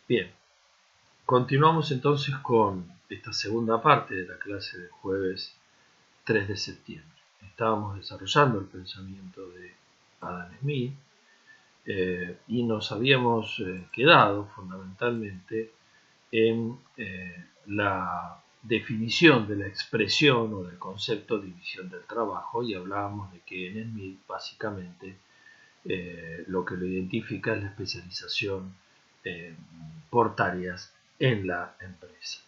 Bien, continuamos entonces con esta segunda parte de la clase del jueves 3 de septiembre. Estábamos desarrollando el pensamiento de Adam Smith y nos habíamos quedado fundamentalmente en la definición de la expresión o del concepto de división del trabajo, y hablábamos de que en Smith básicamente lo que lo identifica es la especialización por tareas en la empresa.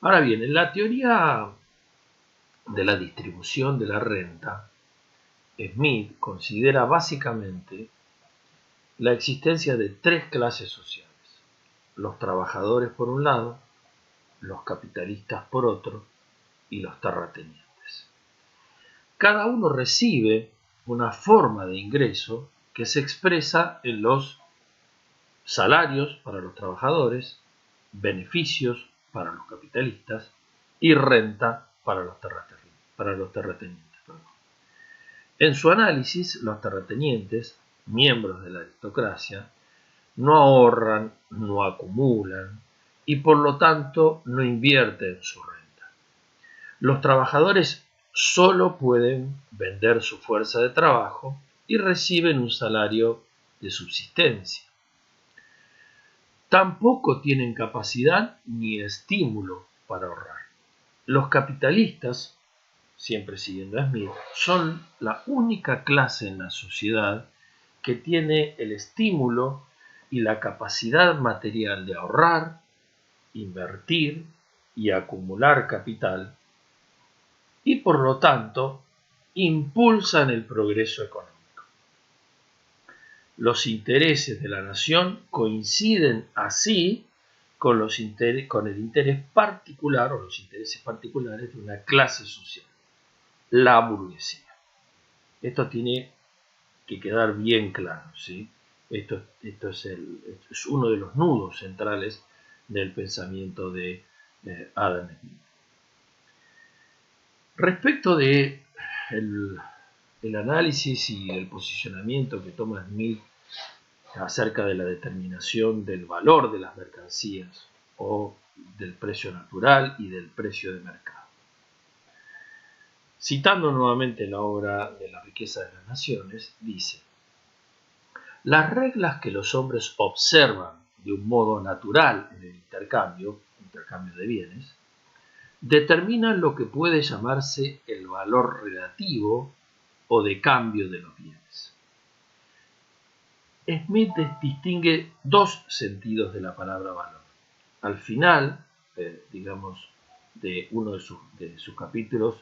Ahora bien, en la teoría de la distribución de la renta, Smith considera básicamente la existencia de tres clases sociales: los trabajadores por un lado, los capitalistas por otro y los terratenientes. Cada uno recibe una forma de ingreso que se expresa en los salarios para los trabajadores, beneficios para los capitalistas y renta para los terratenientes. En su análisis, los terratenientes, miembros de la aristocracia, no ahorran, no acumulan y por lo tanto no invierten su renta. Los trabajadores solo pueden vender su fuerza de trabajo y reciben un salario de subsistencia. Tampoco tienen capacidad ni estímulo para ahorrar. Los capitalistas, siempre siguiendo a Smith, son la única clase en la sociedad que tiene el estímulo y la capacidad material de ahorrar, invertir y acumular capital, y por lo tanto impulsan el progreso económico. Los intereses de la nación coinciden así con el interés particular o los intereses particulares de una clase social, la burguesía. Esto tiene que quedar bien claro, ¿sí? Esto es uno de los nudos centrales del pensamiento de Adam Smith. Respecto de el análisis y el posicionamiento que toma Smith acerca de la determinación del valor de las mercancías o del precio natural y del precio de mercado. Citando nuevamente la obra de La riqueza de las naciones, dice: las reglas que los hombres observan de un modo natural en el intercambio de bienes, determinan lo que puede llamarse el valor relativo o de cambio de los bienes. Smith distingue dos sentidos de la palabra valor. Al final, de uno de sus capítulos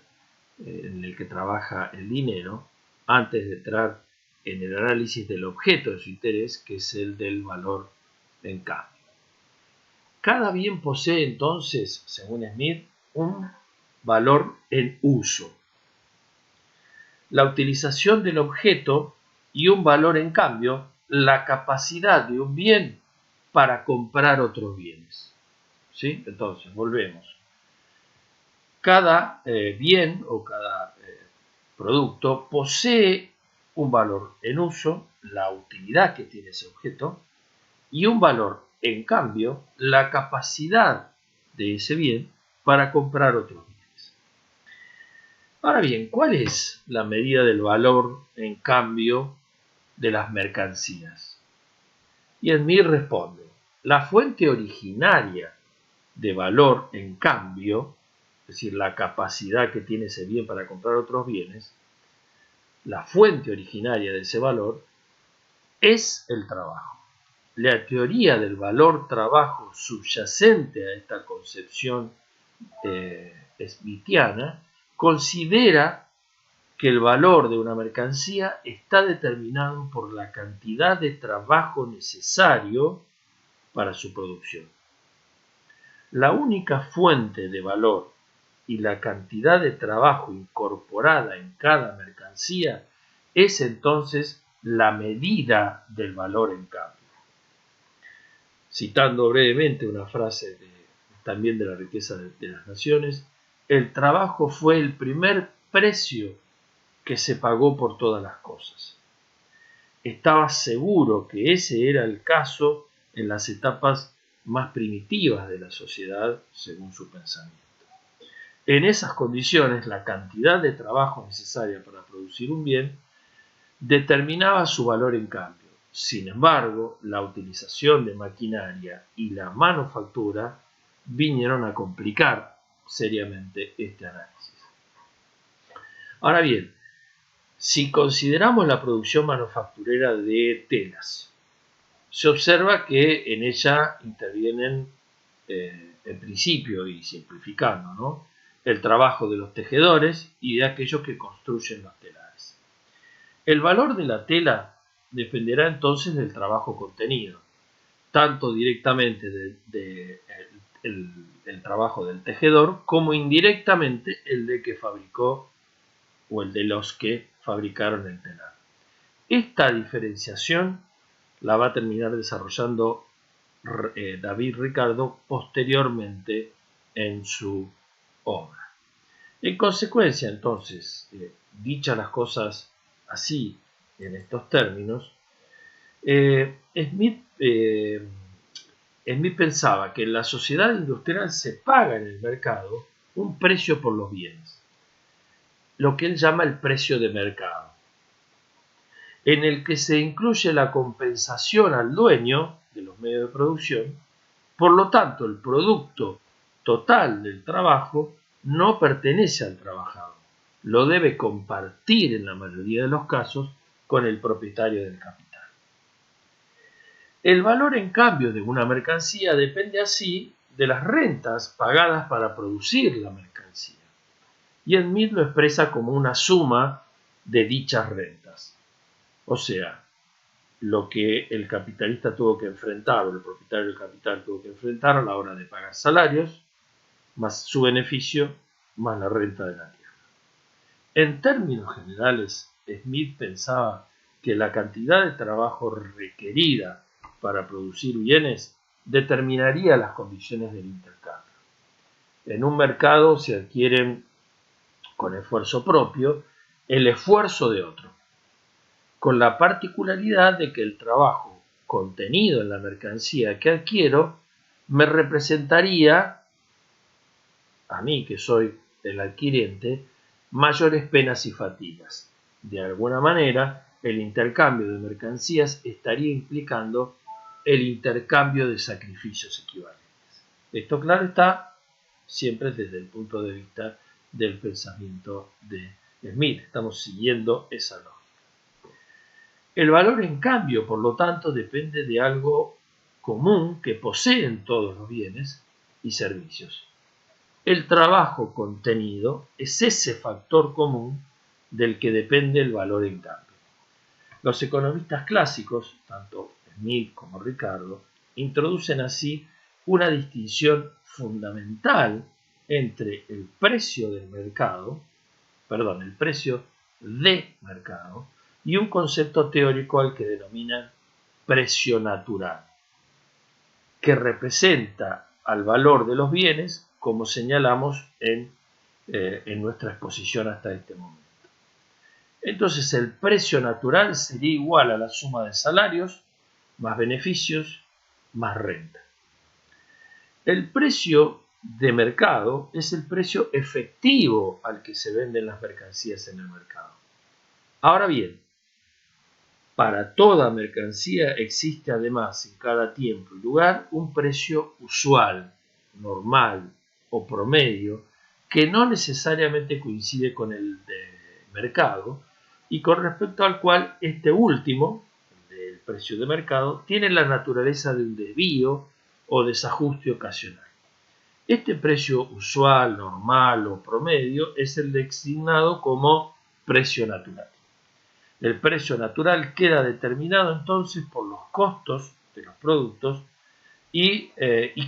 en el que trabaja el dinero, antes de entrar en el análisis del objeto de su interés, que es el del valor en cambio. Cada bien posee entonces, según Smith, un valor en uso, la utilización del objeto, y un valor en cambio, la capacidad de un bien para comprar otros bienes. ¿Sí? Entonces, volvemos. Cada bien o cada producto posee un valor en uso, la utilidad que tiene ese objeto, y un valor en cambio, la capacidad de ese bien para comprar otros bienes. Ahora bien, ¿cuál es la medida del valor en cambio de las mercancías? Y Smith responde: la fuente originaria de valor en cambio, es decir, la capacidad que tiene ese bien para comprar otros bienes, la fuente originaria de ese valor es el trabajo. La teoría del valor trabajo subyacente a esta concepción smithiana considera que el valor de una mercancía está determinado por la cantidad de trabajo necesario para su producción. La única fuente de valor y la cantidad de trabajo incorporada en cada mercancía es entonces la medida del valor en cambio. Citando brevemente una frase también de La riqueza de las naciones: el trabajo fue el primer precio que se pagó por todas las cosas. Estaba seguro que ese era el caso en las etapas más primitivas de la sociedad según su pensamiento. En esas condiciones, la cantidad de trabajo necesaria para producir un bien determinaba su valor en cambio. Sin embargo, la utilización de maquinaria y la manufactura vinieron a complicar seriamente este análisis. Ahora bien, si consideramos la producción manufacturera de telas, se observa que en ella intervienen, en principio y simplificando, ¿no?, el trabajo de los tejedores y de aquellos que construyen los telares. El valor de la tela dependerá entonces del trabajo contenido, tanto directamente el trabajo del tejedor como indirectamente el de que fabricó o el de los que fabricaron el telar. Esta diferenciación la va a terminar desarrollando David Ricardo posteriormente en su obra. En consecuencia, entonces, dichas las cosas así, en estos términos, Smith pensaba que en la sociedad industrial se paga en el mercado un precio por los bienes, lo que él llama el precio de mercado, en el que se incluye la compensación al dueño de los medios de producción. Por lo tanto, el producto total del trabajo no pertenece al trabajador, lo debe compartir en la mayoría de los casos con el propietario del capital. El valor, en cambio, de una mercancía depende así de las rentas pagadas para producir la mercancía, y Smith lo expresa como una suma de dichas rentas. O sea, lo que el capitalista tuvo que enfrentar, o el propietario del capital tuvo que enfrentar a la hora de pagar salarios, más su beneficio, más la renta de la tierra. En términos generales, Smith pensaba que la cantidad de trabajo requerida para producir bienes determinaría las condiciones del intercambio. En un mercado se adquieren con esfuerzo propio el esfuerzo de otro, con la particularidad de que el trabajo contenido en la mercancía que adquiero me representaría, a mí que soy el adquiriente, mayores penas y fatigas. De alguna manera, el intercambio de mercancías estaría implicando el intercambio de sacrificios equivalentes. Esto, claro está, siempre desde el punto de vista del pensamiento de Smith. Estamos siguiendo esa lógica. El valor, en cambio, por lo tanto, depende de algo común que poseen todos los bienes y servicios. El trabajo contenido es ese factor común del que depende el valor en cambio. Los economistas clásicos, tanto Smith como Ricardo, introducen así una distinción fundamental entre el precio de mercado y un concepto teórico al que denominan precio natural, que representa al valor de los bienes, como señalamos en nuestra exposición hasta este momento. Entonces, el precio natural sería igual a la suma de salarios, más beneficios, más renta. El precio de mercado es el precio efectivo al que se venden las mercancías en el mercado. Ahora bien, para toda mercancía existe además en cada tiempo y lugar un precio usual, normal o promedio, que no necesariamente coincide con el de mercado y con respecto al cual este último, el precio de mercado, tiene la naturaleza de un desvío o desajuste ocasional. Este precio usual, normal o promedio es el designado como precio natural. El precio natural queda determinado entonces por los costos de los productos y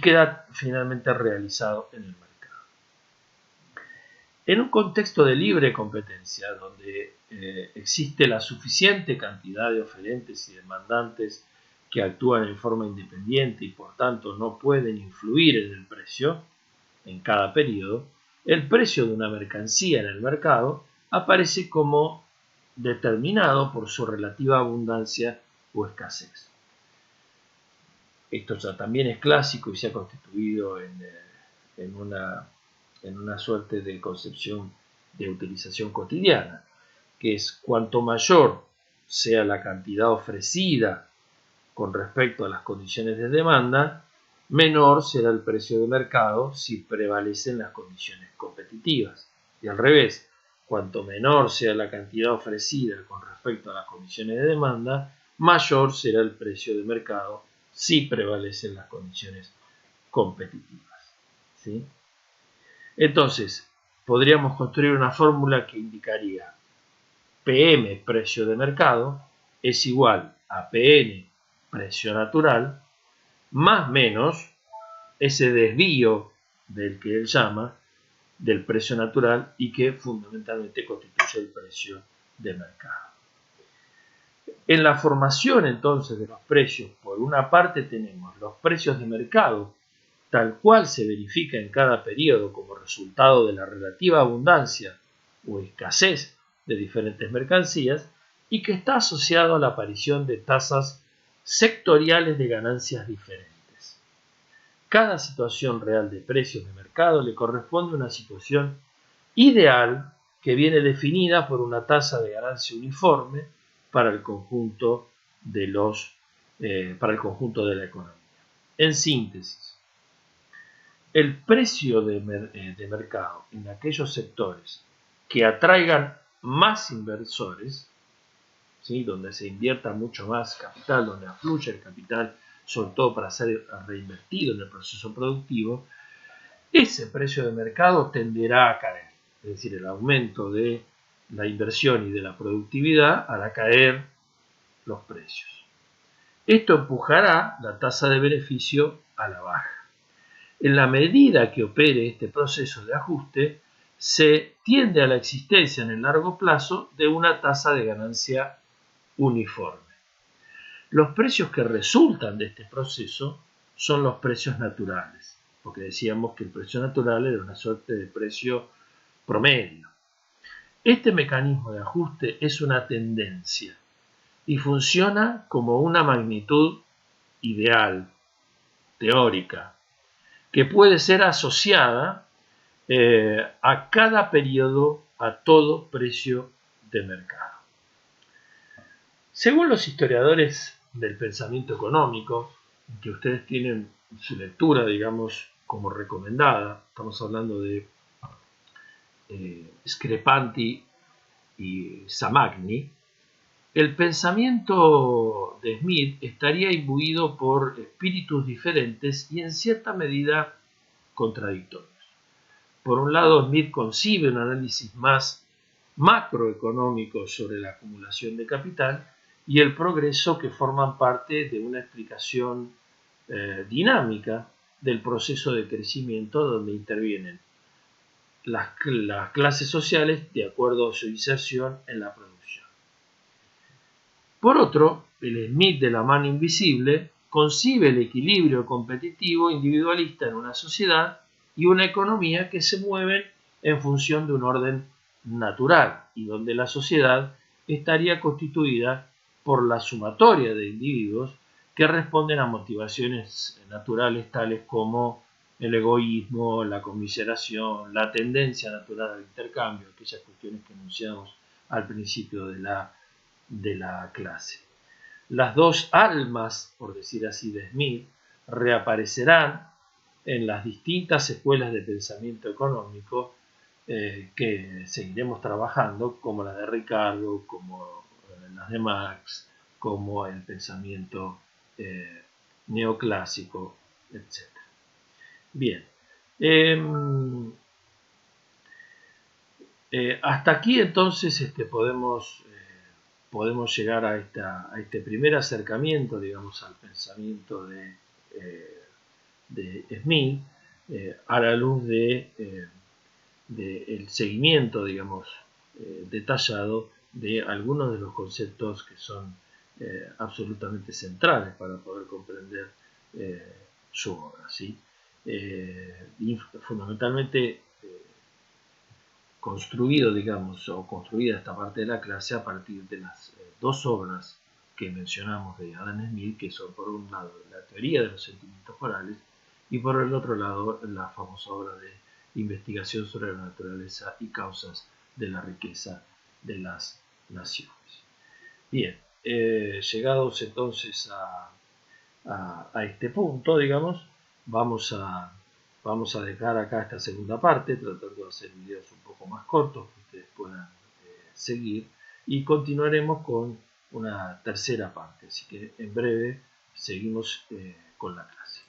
queda finalmente realizado en el mercado. En un contexto de libre competencia, donde existe la suficiente cantidad de oferentes y demandantes que actúan en forma independiente y por tanto no pueden influir en el precio en cada periodo, el precio de una mercancía en el mercado aparece como determinado por su relativa abundancia o escasez. esto ya también es clásico y se ha constituido en una suerte de concepción de utilización cotidiana, que es cuanto mayor sea la cantidad ofrecida con respecto a las condiciones de demanda, menor será el precio de mercado si prevalecen las condiciones competitivas. Y al revés, cuanto menor sea la cantidad ofrecida con respecto a las condiciones de demanda, mayor será el precio de mercado si prevalecen las condiciones competitivas. ¿Sí? Entonces, podríamos construir una fórmula que indicaría PM, precio de mercado, es igual a PN, precio natural, más menos ese desvío del que él llama del precio natural y que fundamentalmente constituye el precio de mercado. En la formación entonces de los precios, por una parte tenemos los precios de mercado, tal cual se verifica en cada periodo como resultado de la relativa abundancia o escasez de diferentes mercancías y que está asociado a la aparición de tasas sectoriales de ganancias diferentes. Cada situación real de precios de mercado le corresponde a una situación ideal que viene definida por una tasa de ganancia uniforme para el conjunto de la economía. En síntesis, el precio de mercado en aquellos sectores que atraigan más inversores, ¿sí?, donde se invierta mucho más capital, donde afluya el capital, sobre todo para ser reinvertido en el proceso productivo, ese precio de mercado tenderá a caer. Es decir, el aumento de la inversión y de la productividad hará caer los precios. Esto empujará la tasa de beneficio a la baja. En la medida que opere este proceso de ajuste, se tiende a la existencia en el largo plazo de una tasa de ganancia uniforme. Los precios que resultan de este proceso son los precios naturales, porque decíamos que el precio natural era una suerte de precio promedio. Este mecanismo de ajuste es una tendencia y funciona como una magnitud ideal, teórica, que puede ser asociada a cada periodo, a todo precio de mercado. Según los historiadores del pensamiento económico, que ustedes tienen su lectura, digamos, como recomendada, estamos hablando de Screpanti y Samagni, el pensamiento de Smith estaría imbuido por espíritus diferentes y en cierta medida contradictorios. Por un lado, Smith concibe un análisis más macroeconómico sobre la acumulación de capital y el progreso que forman parte de una explicación dinámica del proceso de crecimiento donde intervienen las clases sociales de acuerdo a su inserción en la producción. Por otro, el Smith de la mano invisible concibe el equilibrio competitivo individualista en una sociedad y una economía que se mueven en función de un orden natural y donde la sociedad estaría constituida por la sumatoria de individuos que responden a motivaciones naturales tales como el egoísmo, la conmiseración, la tendencia natural al intercambio, aquellas cuestiones que enunciamos al principio de la clase. Las dos almas, por decir así, de Smith reaparecerán en las distintas escuelas de pensamiento económico que seguiremos trabajando, como la de Ricardo, como las de Marx, como el pensamiento neoclásico, etc. Bien, hasta aquí entonces podemos llegar a este primer acercamiento, digamos, al pensamiento de Smith, a la luz del seguimiento, digamos, detallado de algunos de los conceptos que son absolutamente centrales para poder comprender su obra, ¿sí? Y fundamentalmente construida esta parte de la clase a partir de las dos obras que mencionamos de Adam Smith, que son por un lado la teoría de los sentimientos morales y por el otro lado la famosa obra de investigación sobre la naturaleza y causas de la riqueza de las naciones. Bien, llegados entonces a este punto, digamos, vamos a dejar acá esta segunda parte, tratando de hacer videos un poco más cortos que ustedes puedan seguir, y continuaremos con una tercera parte, así que en breve seguimos con la clase.